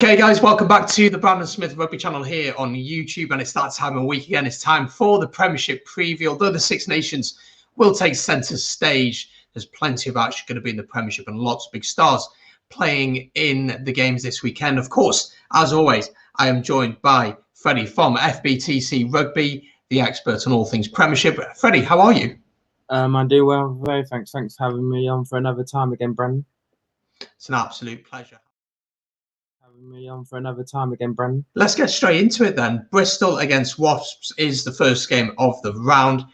Okay, guys, welcome back to the Brandon Smith Rugby channel here on YouTube, and it's that time of week again. It's time for the Premiership preview. Although the Six Nations will take centre stage, there's plenty of action going to be in the Premiership and lots of big stars playing in the games this weekend. Of course, as always, I am joined by Freddie from FBTC Rugby, the expert on all things Premiership. Freddie, how are you? I do well, very thanks. Thanks for having me on for another time again, Brandon. It's an absolute pleasure. Let's get straight into it then. Bristol against Wasps is the first game of the round.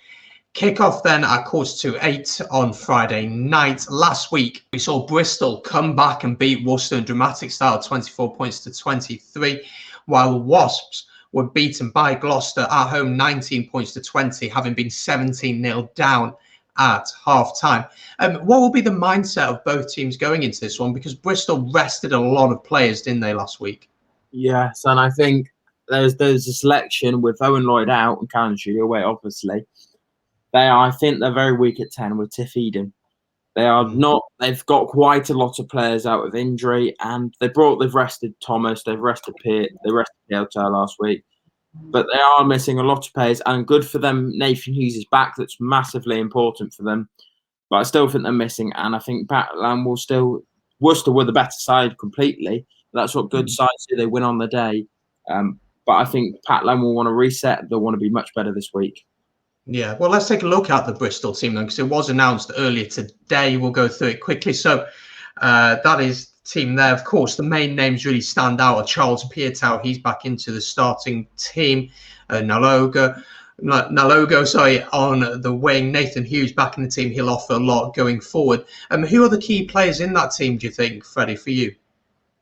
Kick-off then at 7:45 on Friday night. Last week, we saw Bristol come back and beat Worcester in dramatic style, 24 points to 23, while Wasps were beaten by Gloucester at home, 19 points to 20, having been 17-0 down at half-time. What will be the mindset of both teams going into this one? Because Bristol rested a lot of players, didn't they, last week? Yes, and I think there's a selection with Owen Lloyd out and Kanji away, obviously. I think they're very weak at 10 with Tiff Eden. They are not. They've got quite a lot of players out of injury, and they've rested Thomas, they've rested Pitt, they rested Delta last week. But they are missing a lot of players, and good for them. Nathan Hughes is back. That's massively important for them. But I still think they're missing, and I think Patland will still. Worcester were the better side completely. That's what good sides do. They win on the day. But I think Patland will want to reset. They'll want to be much better this week. Yeah, well, let's take a look at the Bristol team then, because it was announced earlier today. We'll go through it quickly. So that is team there. Of course, the main names really stand out are Charles Piatow. He's back into the starting team. Nalogo, on the wing. Nathan Hughes back in the team. He'll offer a lot going forward. Who are the key players in that team, do you think, Freddie, for you?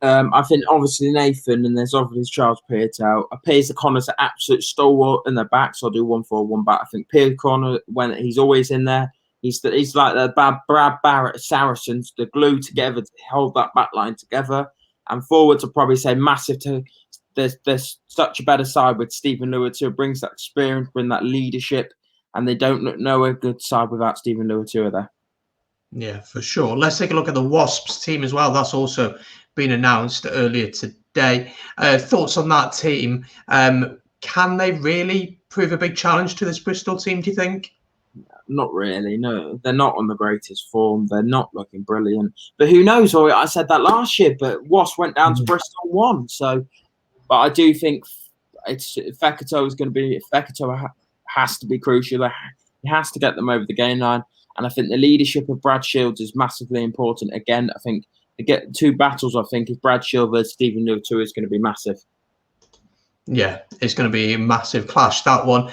I think obviously Nathan, and there's obviously Charles Piatow. Piers O'Connor's an absolute stalwart in the back, so I'll do 1 forward, 1 back. I think Piers O'Connor, when he's always in there, he's like the Brad Barrett Saracens, the glue together to hold that back line together. And forwards, I'll probably say massive. There's such a better side with Stephen Luatua, brings that experience, brings that leadership, and they don't know a good side without Stephen Luatua there. Yeah, for sure. Let's take a look at the Wasps team as well. That's also been announced earlier today. Thoughts on that team? Can they really prove a big challenge to this Bristol team, do you think? Not really, no. They're not on the greatest form. They're not looking brilliant. But who knows? I said that last year, but Wasps went down to Bristol and won. So, but I do think Fekito is going to be. Fekito has to be crucial. He has to get them over the game line. And I think the leadership of Brad Shields is massively important. Again, I think to get 2 battles, I think, if Brad Shields versus Stephen Luatua is going to be massive. Yeah, it's going to be a massive clash, that one.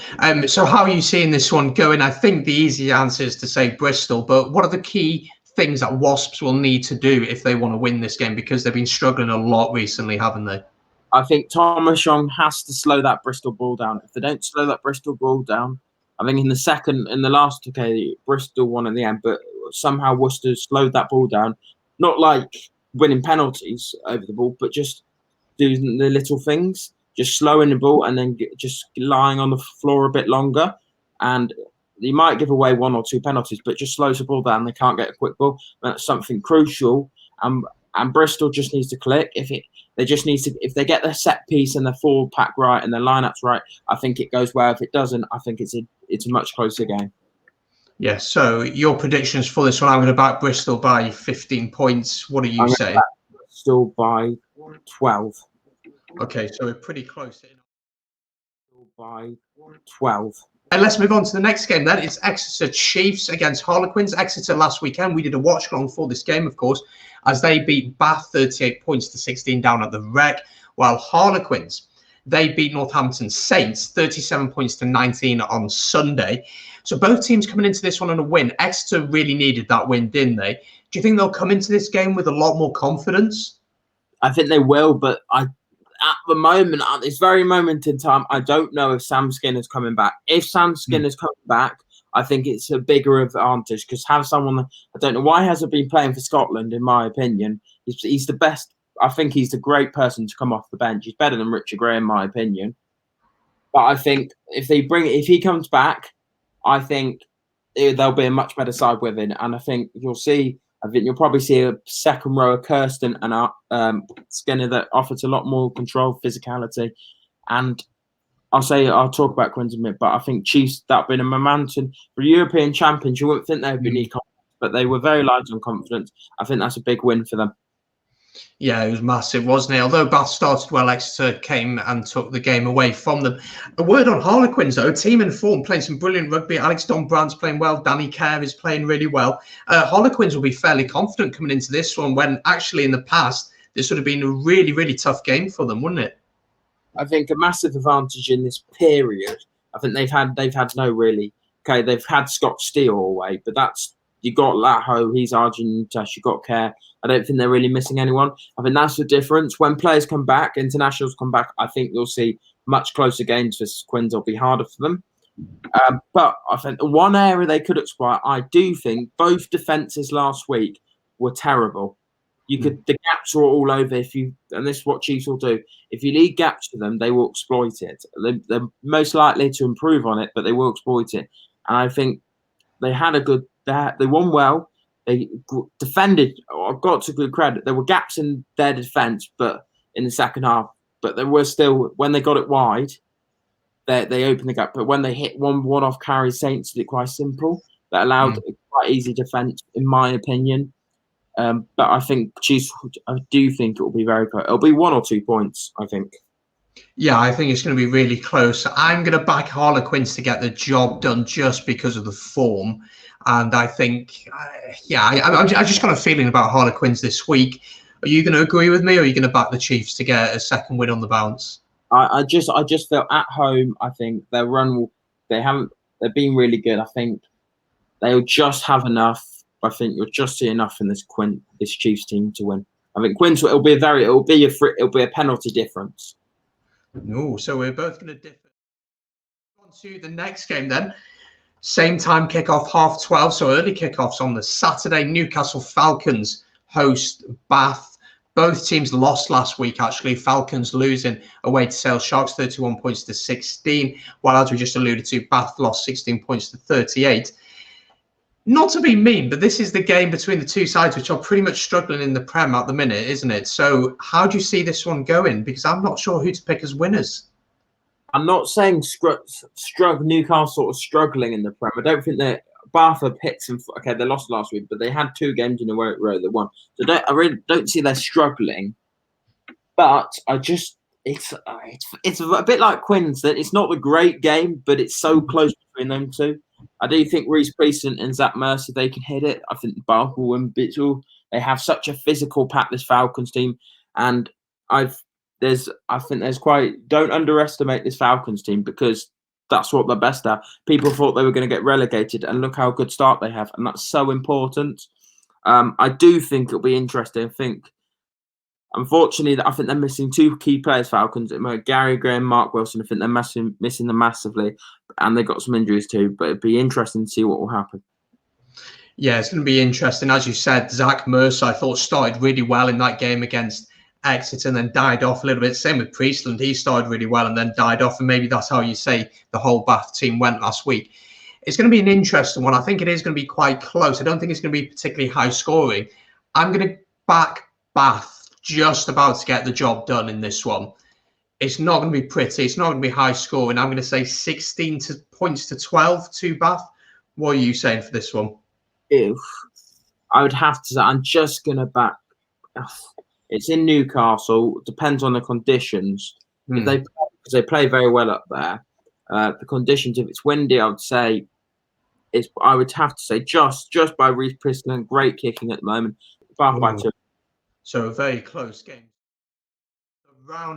So how are you seeing this one going? I think the easy answer is to say Bristol, but what are the key things that Wasps will need to do if they want to win this game? Because they've been struggling a lot recently, haven't they? I think Thomas Young has to slow that Bristol ball down. If they don't slow that Bristol ball down, I think in the last, Bristol won in the end, but somehow Worcester slowed that ball down. Not like winning penalties over the ball, but just doing the little things, just slowing the ball and then just lying on the floor a bit longer. And you might give away 1 or 2 penalties, but just slows the ball down. They can't get a quick ball. That's something crucial. And Bristol just needs to click. If they get their set piece and their forward pack right and their lineups right, I think it goes well. If it doesn't, I think it's a much closer game. Yeah. So your predictions for this one? I'm going to back Bristol by 15 points. What are you saying? Bristol by 12. Okay, so we're pretty close. By 12. And let's move on to the next game then. It's Exeter Chiefs against Harlequins. Exeter last weekend, we did a watch along for this game, of course, as they beat Bath 38 points to 16 down at the Rec, while Harlequins, they beat Northampton Saints 37 points to 19 on Sunday. So both teams coming into this one on a win. Exeter really needed that win, didn't they? Do you think they'll come into this game with a lot more confidence? I think they will, but at the moment, at this very moment in time, I don't know if Sam Skinner's coming back. If Sam Skinner's coming back, I think it's a bigger advantage because have someone, I don't know why he hasn't been playing for Scotland, in my opinion. He's the best. I think he's the great person to come off the bench. He's better than Richard Gray, in my opinion. But I think if he comes back, I think they'll be a much better side with him. And I think you'll see I think you'll probably see a second row of Kirsten and Skinner that offers a lot more control, physicality, and I'll talk about Quins in a minute, but I think Chiefs, that been a momentum for European champions. You wouldn't think they would be need confidence, but they were very light on confidence. I think that's a big win for them. Yeah, it was massive, wasn't it? Although Bath started well, Exeter came and took the game away from them. A word on Harlequins, though. Team in form, playing some brilliant rugby. Alex Donbrand's playing well. Danny Kerr is playing really well. Harlequins will be fairly confident coming into this one when actually in the past, this would have been a really, really tough game for them, wouldn't it? I think a massive advantage in this period. I think they've had no really. Okay, they've had Scott Steele away, but that's you got Laho, he's Argentash, you got Kerr. I don't think they're really missing anyone. I think that's the difference. When players come back, internationals come back, I think you'll see much closer games for Quins. Will be harder for them. But I think one area they could exploit, I do think both defences last week were terrible. The gaps were all over. And this is what Chiefs will do. If you leave gaps to them, they will exploit it. They're most likely to improve on it, but they will exploit it. And I think they had they won well. They defended. I've got to give credit. There were gaps in their defence, but in the second half. But there were still, when they got it wide, they opened the gap. But when they hit one-off carry, Saints did it quite simple. That allowed quite easy defence, in my opinion. But I think Chiefs, I do think it will be very close. It'll be 1 or 2 points, I think. Yeah, I think it's going to be really close. I'm going to back Harlequins to get the job done just because of the form. And I think, I just got a feeling about Harlequins this week. Are you going to agree with me, or are you going to back the Chiefs to get a second win on the bounce? I just feel at home, I think their run they've been really good. I think they'll just have enough. I think you'll just see enough in this Chiefs team to win. I think Quins it'll be a penalty difference. No, so we're both going to differ. On to the next game then. Same time kickoff, 12:30. So early kickoffs on the Saturday. Newcastle Falcons host Bath. Both teams lost last week, actually. Falcons losing away to Sale Sharks, 31 points to 16. While, as we just alluded to, Bath lost 16 points to 38. Not to be mean, but this is the game between the two sides, which are pretty much struggling in the Prem at the minute, isn't it? So how do you see this one going? Because I'm not sure who to pick as winners. I'm not saying Newcastle are struggling in the Prem. I don't think that Bath have picked some. Okay, they lost last week, but they had 2 games in a row they won. So I really don't see they're struggling. But it's a bit like Quins, that it's not a great game, but it's so close between them two. I do think Reece Prieston and Zach Mercer, they can hit it. I think Bath will win Bristol. They have such a physical pack, this Falcons team, and don't underestimate this Falcons team, because that's what they're best at. People thought they were going to get relegated, and look how good start they have, and that's so important. I do think it'll be interesting. Unfortunately, I think they're missing 2 key players, Falcons. Gary Graham, Mark Wilson. I think they're missing them massively, and they've got some injuries too. But it'd be interesting to see what will happen. Yeah, it's going to be interesting. As you said, Zach Mercer, I thought, started really well in that game against Exeter and then died off a little bit. Same with Priestland. He started really well and then died off. And maybe that's how you say the whole Bath team went last week. It's going to be an interesting one. I think it is going to be quite close. I don't think it's going to be particularly high scoring. I'm going to back Bath just about to get the job done in this one. It's not going to be pretty. It's not going to be high scoring. I'm going to say 16 points to 12 to Bath. What are you saying for this one? I would have to say, I'm just going to back. It's in Newcastle. Depends on the conditions. Because they play very well up there. The conditions, if it's windy, I would have to say just by Reece Prieston, great kicking at the moment. Bath by 2. So a very close game.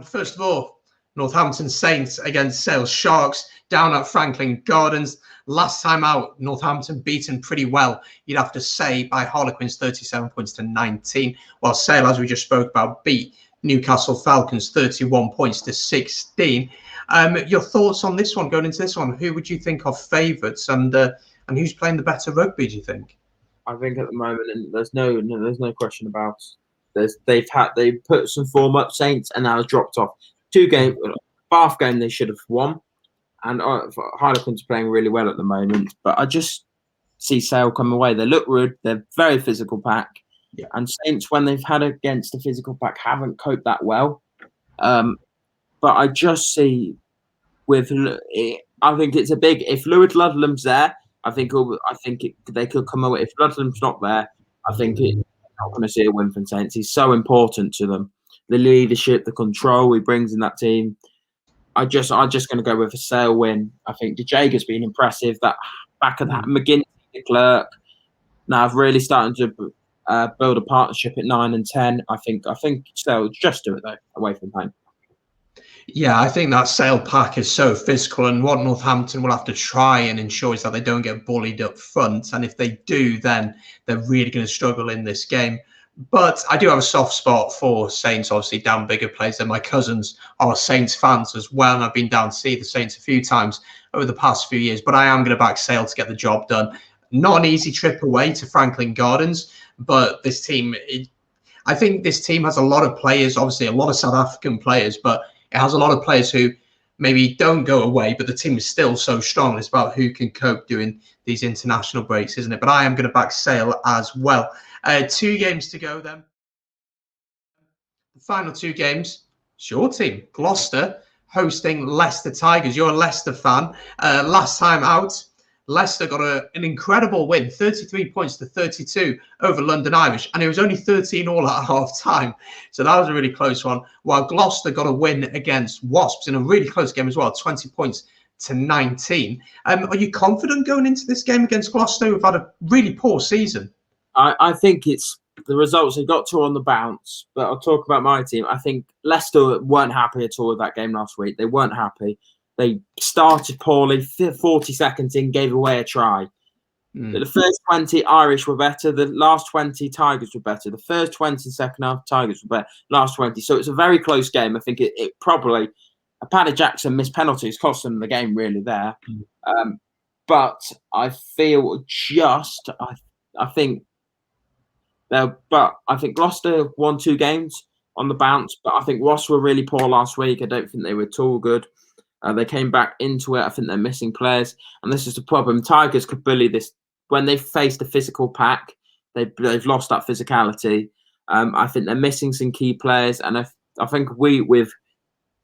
First of all, Northampton Saints against Sale Sharks down at Franklin Gardens. Last time out, Northampton beaten pretty well, you'd have to say, by Harlequins, 37 points to 19. While Sale, as we just spoke about, beat Newcastle Falcons 31 points to 16. Your thoughts on this one, going into this one? Who would you think are favourites, and who's playing the better rugby, do you think? I think at the moment, and there's no question about it. They put some form up, Saints, and now dropped off. 2 games, Bath game they should have won, and Harlequins playing really well at the moment. But I just see Sale come away. They look rude. They're very physical pack. Yeah. And Saints, when they've had against the physical pack, haven't coped that well. But I just see I think it's a big. If Lewis Ludlam's there, I think they could come away. If Ludlam's not there, I think it's not going to see a win from Saints. He's so important to them. The leadership, the control he brings in that team. I'm just going to go with a Sale win. I think De Jager's been impressive. That back of that McGinty, de Klerk. Now I've really started to build a partnership at 9 and 10. I think Sale just do it though away from home. Yeah, I think that Sale pack is so physical, and what Northampton will have to try and ensure is that they don't get bullied up front. And if they do, then they're really going to struggle in this game. But I do have a soft spot for Saints. Obviously, Dan Bigger plays there. My cousins are Saints fans as well, and I've been down to see the Saints a few times over the past few years. But I am going to back Sale to get the job done. Not an easy trip away to Franklin Gardens, but this team, I think this team has a lot of players, obviously a lot of South African players, but it has a lot of players who maybe don't go away, but the team is still so strong. It's about who can cope doing these international breaks, isn't it? But I am going to back Sale as well. 2 games to go then. The final 2 games, it's your team. Gloucester hosting Leicester Tigers. You're a Leicester fan. Last time out, Leicester got an incredible win, 33 points to 32 over London Irish, and it was only 13 all at half time. So that was a really close one. While Gloucester got a win against Wasps in a really close game as well, 20 points to 19. Are you confident going into this game against Gloucester, who've had a really poor season? I think it's the results they got to on the bounce, but I'll talk about my team. I think Leicester weren't happy at all with that game last week. They weren't happy. They started poorly, 40 seconds in, gave away a try. The first 20, Irish were better. The last 20, Tigers were better. The first 20, second half, Tigers were better. Last 20. So it's a very close game. I think it probably, Paddy Jackson missed penalties, cost them the game really there. But I feel I think Gloucester won 2 games on the bounce, but I think Wasps were really poor last week. I don't think they were at all good. They came back into it. I think they're missing players, and this is the problem. Tigers could bully this when they faced a physical pack. They've lost that physicality. I think they're missing some key players, and I think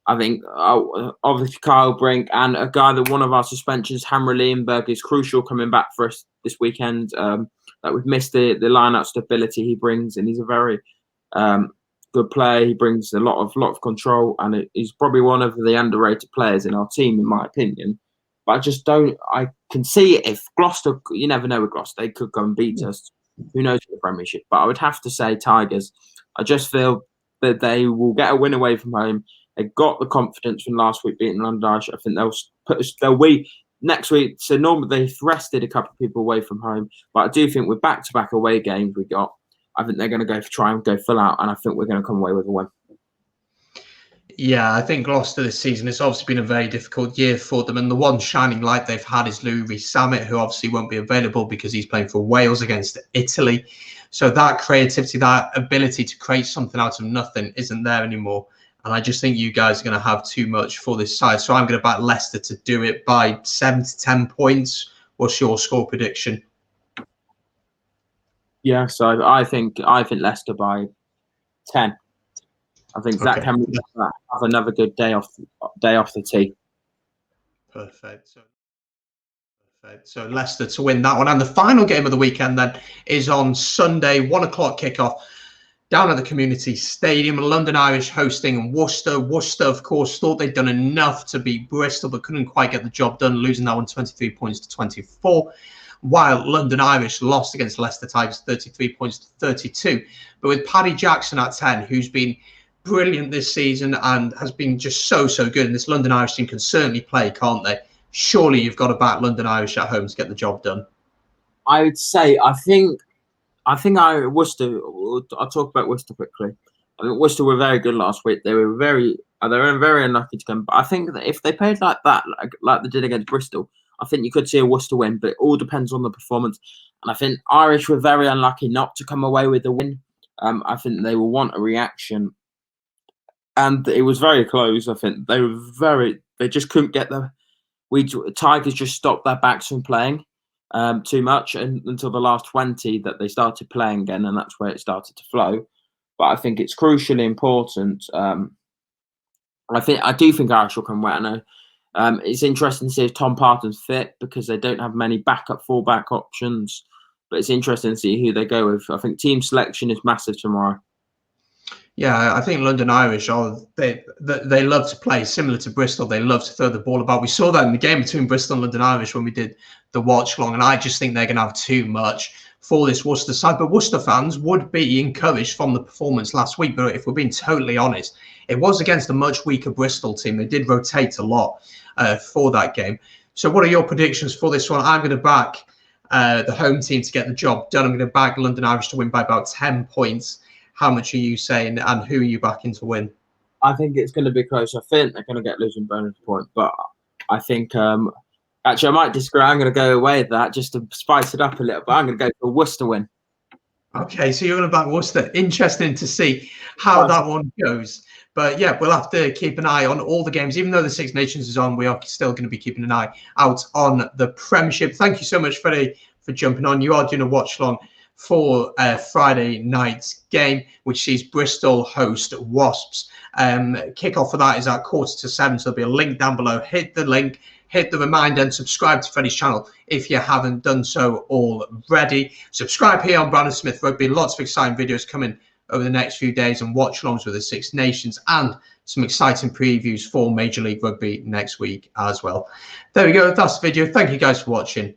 obviously Kyle Brink and a guy that one of our suspensions, Hamra Leonberg, is crucial coming back for us this weekend. That we've missed the line-out stability he brings, and he's a very good player. He brings a lot of control, and he's probably one of the underrated players in our team, in my opinion. But I just don't. I can see if Gloucester, you never know with Gloucester, they could go and beat us. Who knows for the Premiership? But I would have to say Tigers. I just feel that they will get a win away from home. They got the confidence from last week beating London Irish. I think they'll win next week. So normally they've rested a couple of people away from home, but I do think with back-to-back away games we got, I think they're going to try and go full out, and I think we're going to come away with a win. Yeah, I think Gloucester this season, it's obviously been a very difficult year for them, and the one shining light they've had is Louis Rees-Zammit, who obviously won't be available because he's playing for Wales against Italy. So that creativity, that ability to create something out of nothing isn't there anymore. And I just think you guys are going to have too much for this side. So I'm going to back Leicester to do it by 7 to 10 points. What's your score prediction? Yeah, so I think Leicester by 10. I think Zach Cameron have another good day off the tee. Perfect. So Leicester to win that one. And the final game of the weekend then is on Sunday, 1 o'clock kickoff down at the Community Stadium. London Irish hosting Worcester. Worcester, of course, thought they'd done enough to beat Bristol, but couldn't quite get the job done, losing that one 23 points to 24. While London Irish lost against Leicester Tigers 33 points to 32. But with Paddy Jackson at 10, who's been brilliant this season and has been just so good, and this London Irish team can certainly play, can't they? Surely you've got to back London Irish at home to get the job done. I would say, I think Worcester, I'll talk about Worcester quickly. I think Worcester were very good last week. They were very unlucky to come. But I think that if they played like that, like they did against Bristol, I think you could see a Worcester win, but it all depends on the performance. And I think Irish were very unlucky not to come away with the win. I think they will want a reaction. And it was very close. I think they just couldn't get Tigers just stopped their backs from playing. too much, and until the last 20 that they started playing again, and that's where it started to flow. But I think it's crucially important. I do think Irish will come wet. It's interesting to see if Tom Parton's fit, because they don't have many backup fullback options. But it's interesting to see who they go with. I think team selection is massive tomorrow. Yeah, I think London Irish they love to play similar to Bristol. They love to throw the ball about. We saw that in the game between Bristol and London Irish when we did the watch long, and I just think they're going to have too much for this Worcester side. But Worcester fans would be encouraged from the performance last week. But if we're being totally honest, it was against a much weaker Bristol team. They did rotate a lot for that game. So what are your predictions for this one? I'm going to back the home team to get the job done. I'm going to back London Irish to win by about 10 points. How much are you saying, and who are you backing to win? I think it's going to be close. I think they're going to get losing bonus point, but I think actually I might disagree. I'm going to go away with that just to spice it up a little bit. I'm going to go for a Worcester win. Okay, so you're going to back Worcester. Interesting to see how that one goes. But yeah, we'll have to keep an eye on all the games. Even though the Six Nations is on, we are still going to be keeping an eye out on the Premiership. Thank you so much, Freddie, for jumping on. You are doing a watch long for Friday night's game, which sees Bristol host Wasps. Kickoff for that is at 6:45, so there'll be a link down below. Hit the link, hit the reminder, and subscribe to Freddie's channel if you haven't done so already. Subscribe here on Brandon Smith Rugby. Lots of exciting videos coming over the next few days, and watch-alongs with the Six Nations, and some exciting previews for Major League Rugby next week as well. There we go. That's the video. Thank you guys for watching.